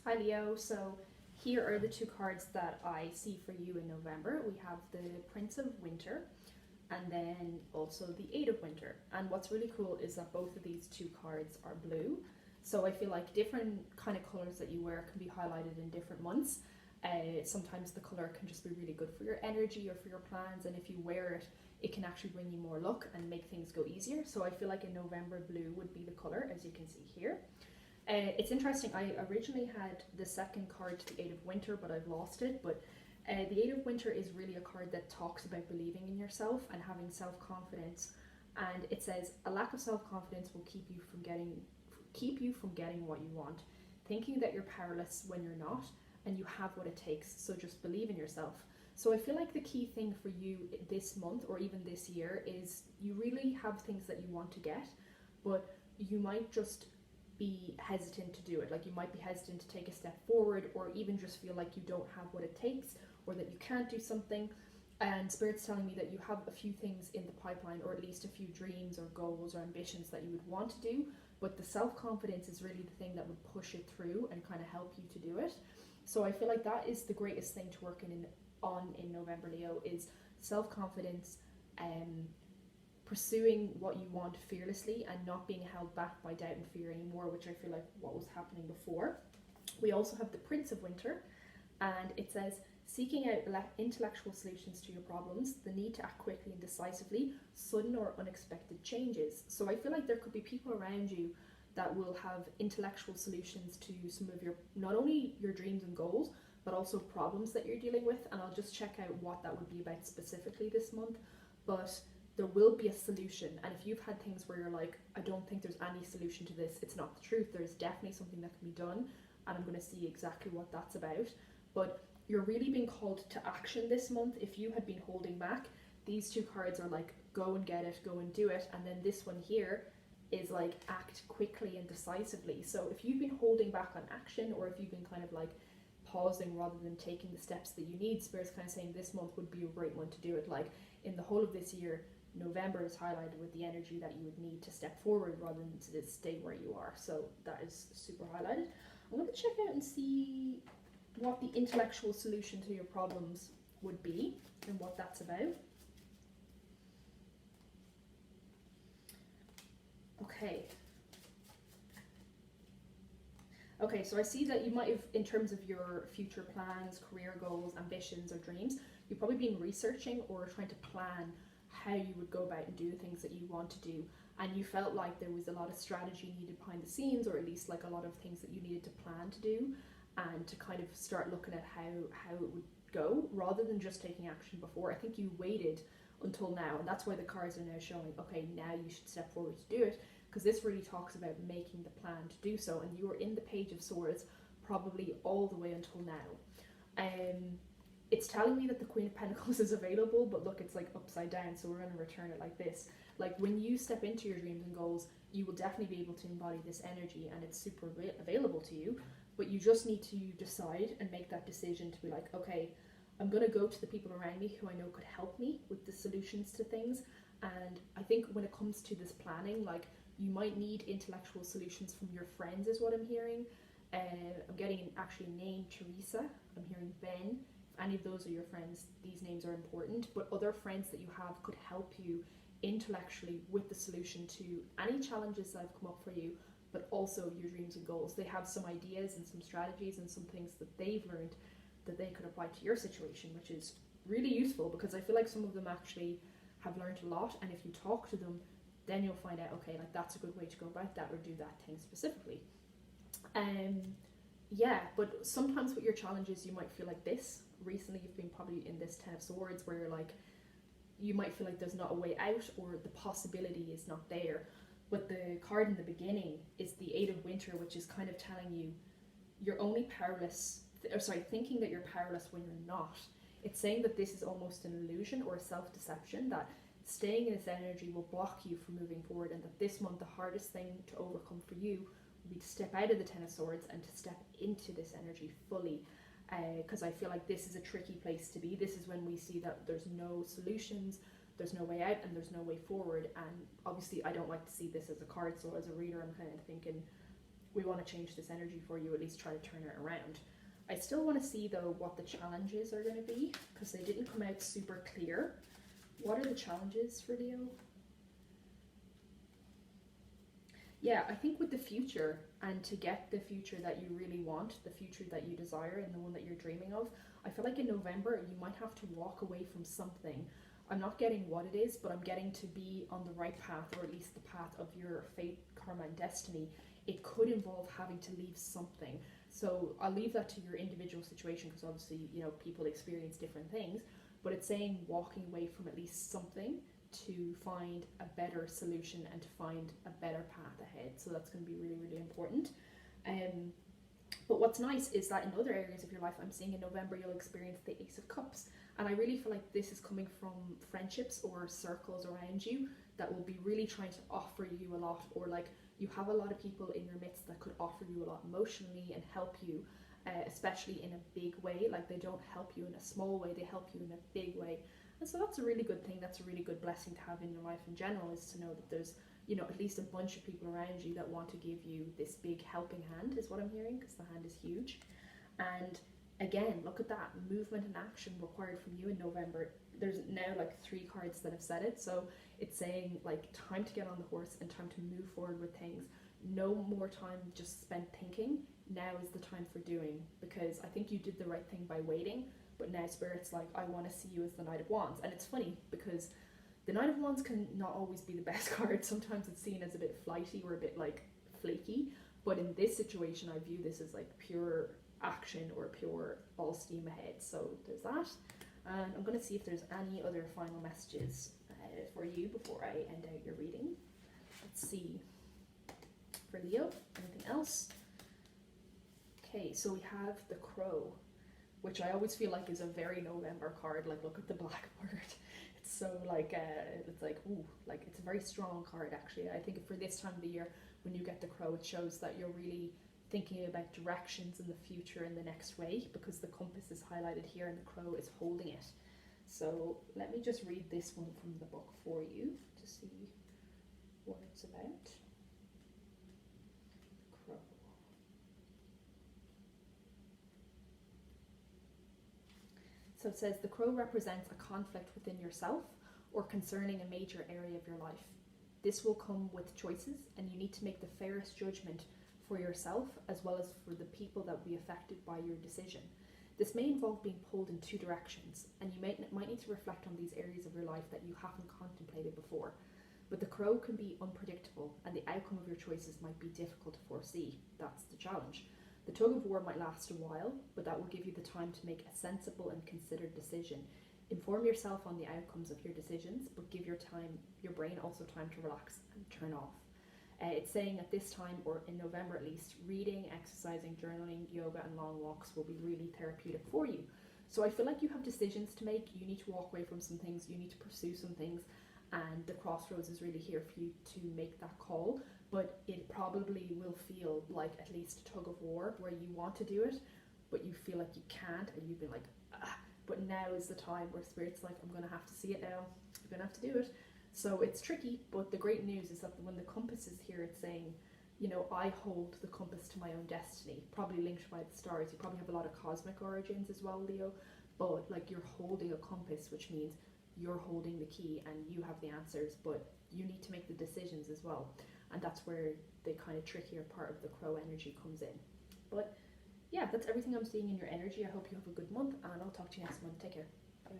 Hi Leo, so here are the two cards that I see for you in November. We have the Prince of Winter and then also the Eight of Winter. And what's really cool is that both of these two cards are blue. So I feel like different kind of colors that you wear can be highlighted in different months. Sometimes the color can just be really good for your energy or for your plans, and if you wear it, it can actually bring you more luck and make things go easier. So I feel like in November, blue would be the color, as you can see here. It's interesting, I originally had the second card to the Eight of Winter, but I've lost it. But the Eight of Winter is really a card that talks about believing in yourself and having self-confidence. And it says, a lack of self-confidence will keep you from getting what you want. Thinking that you're powerless when you're not, and you have what it takes, so just believe in yourself. So I feel like the key thing for you this month or even this year is you really have things that you want to get, but you might just be hesitant to do it. Like you might be hesitant to take a step forward, or even just feel like you don't have what it takes, or that you can't do something. And Spirit's telling me that you have a few things in the pipeline, or at least a few dreams or goals or ambitions that you would want to do, but the self-confidence is really the thing that would push it through and kind of help you to do it. So I feel like that is the greatest thing to work on in November, Leo, is self-confidence, pursuing what you want fearlessly and not being held back by doubt and fear anymore, which I feel like what was happening before. We also have the Prince of Winter, and it says, seeking out intellectual solutions to your problems, the need to act quickly and decisively, sudden or unexpected changes. So I feel like there could be people around you that will have intellectual solutions to some of your, not only your dreams and goals, but also problems that you're dealing with. And I'll just check out what that would be about specifically this month. But there will be a solution. And if you've had things where you're like, I don't think there's any solution to this, it's not the truth. There's definitely something that can be done, and I'm going to see exactly what that's about. But you're really being called to action this month. If you had been holding back, these two cards are like, go and get it, go and do it. And then this one here is like, act quickly and decisively. So if you've been holding back on action, or if you've been kind of like pausing rather than taking the steps that you need, Spirit's kind of saying this month would be a great one to do it. Like in the whole of this year, November is highlighted with the energy that you would need to step forward rather than to stay where you are. So that is super highlighted. I'm going to check out and see what the intellectual solution to your problems would be and what that's about. Okay, so I see that you might have, in terms of your future plans, career goals, ambitions, or dreams, you've probably been researching or trying to plan how you would go about and do the things that you want to do. And you felt like there was a lot of strategy needed behind the scenes, or at least like a lot of things that you needed to plan to do and to kind of start looking at how it would go rather than just taking action before. I think you waited until now, and that's why the cards are now showing, okay, now you should step forward to do it, because this really talks about making the plan to do so. And you were in the Page of Swords probably all the way until now. It's telling me that the Queen of Pentacles is available, but look, it's like upside down, so we're going to return it like this. Like when you step into your dreams and goals, you will definitely be able to embody this energy, and it's super available to you, but you just need to decide and make that decision to be like, okay, I'm going to go to the people around me who I know could help me with the solutions to things. And I think when it comes to this planning, like you might need intellectual solutions from your friends is what I'm hearing. I'm getting actually a name, Teresa. I'm hearing Ben. If any of those are your friends, these names are important, but other friends that you have could help you intellectually with the solution to any challenges that have come up for you, but also your dreams and goals. They have some ideas and some strategies and some things that they've learned that they could apply to your situation, which is really useful, because I feel like some of them actually have learned a lot, and if you talk to them, then you'll find out, okay, like that's a good way to go about that, or do that thing specifically. Yeah, but sometimes with your challenges you might feel like this. Recently you've been probably in this Ten of Swords where you're like, you might feel like there's not a way out, or the possibility is not there. But the card in the beginning is the Eight of Winter, which is kind of telling you you're only powerless, thinking that you're powerless when you're not. It's saying that this is almost an illusion or a self-deception, that staying in this energy will block you from moving forward, and that this month the hardest thing to overcome for you will be to step out of the Ten of Swords and to step into this energy fully. Because I feel like this is a tricky place to be. This is when we see that there's no solutions, there's no way out, and there's no way forward. And obviously I don't like to see this as a card, so as a reader I'm kind of thinking, we want to change this energy for you, at least try to turn it around. I still want to see though what the challenges are going to be, because they didn't come out super clear. What are the challenges for Leo? Yeah, I think with the future, and to get the future that you really want, the future that you desire and the one that you're dreaming of, I feel like in November you might have to walk away from something. I'm not getting what it is, but I'm getting to be on the right path, or at least the path of your fate, karma and destiny. It could involve having to leave something. So I'll leave that to your individual situation, because obviously, you know, people experience different things, but it's saying walking away from at least something to find a better solution and to find a better path ahead. So that's going to be really, really important. But what's nice is that in other areas of your life, I'm seeing in November you'll experience the Ace of Cups, and I really feel like this is coming from friendships or circles around you that will be really trying to offer you a lot, or like you have a lot of people in your midst that could offer you a lot emotionally and help you, especially in a big way. Like they don't help you in a small way, they help you in a big way. And so that's a really good thing, that's a really good blessing to have in your life in general, is to know that there's, you know, at least a bunch of people around you that want to give you this big helping hand, is what I'm hearing, because the hand is huge. And again, look at that, movement and action required from you in November. There's now like 3 cards that have said it, so it's saying like time to get on the horse and time to move forward with things. No more time just spent thinking, now is the time for doing, because I think you did the right thing by waiting, but now Spirit's like, I want to see you as the Knight of Wands. And it's funny because the Knight of Wands can not always be the best card. Sometimes it's seen as a bit flighty or a bit like flaky, but in this situation I view this as like pure action or pure all steam ahead. So there's that, and I'm going to see if there's any other final messages for you before I end out your reading. Let's see. For Leo, anything else? Okay, so we have the Crow, which I always feel like is a very November card. Like, look at the blackbird. It's so like, it's like, ooh, like it's a very strong card actually. I think for this time of the year, when you get the Crow, it shows that you're really thinking about directions in the future in the next way, because the compass is highlighted here and the Crow is holding it. So let me just read this one from the book for you to see what it's about. Crow. So it says, the Crow represents a conflict within yourself or concerning a major area of your life. This will come with choices, and you need to make the fairest judgment for yourself as well as for the people that will be affected by your decision. This may involve being pulled in 2 directions, and you might need to reflect on these areas of your life that you haven't contemplated before. But the Crow can be unpredictable, and the outcome of your choices might be difficult to foresee. That's the challenge. The tug of war might last a while, but that will give you the time to make a sensible and considered decision. Inform yourself on the outcomes of your decisions, but give your brain also time to relax and turn off. It's saying at this time, or in November at least, reading, exercising, journaling, yoga and long walks will be really therapeutic for you. So I feel like you have decisions to make. You need to walk away from some things, you need to pursue some things, and the crossroads is really here for you to make that call. But it probably will feel like at least a tug of war, where you want to do it but you feel like you can't, and you've been like, but now is the time where Spirit's like, I'm going to have to see it now, I'm going to have to do it. So it's tricky, but the great news is that when the compass is here, it's saying, you know, I hold the compass to my own destiny, probably linked by the stars. You probably have a lot of cosmic origins as well, Leo, but like you're holding a compass, which means you're holding the key and you have the answers, but you need to make the decisions as well. And that's where the kind of trickier part of the Crow energy comes in. But yeah, that's everything I'm seeing in your energy. I hope you have a good month, and I'll talk to you next month. Take care. Bye.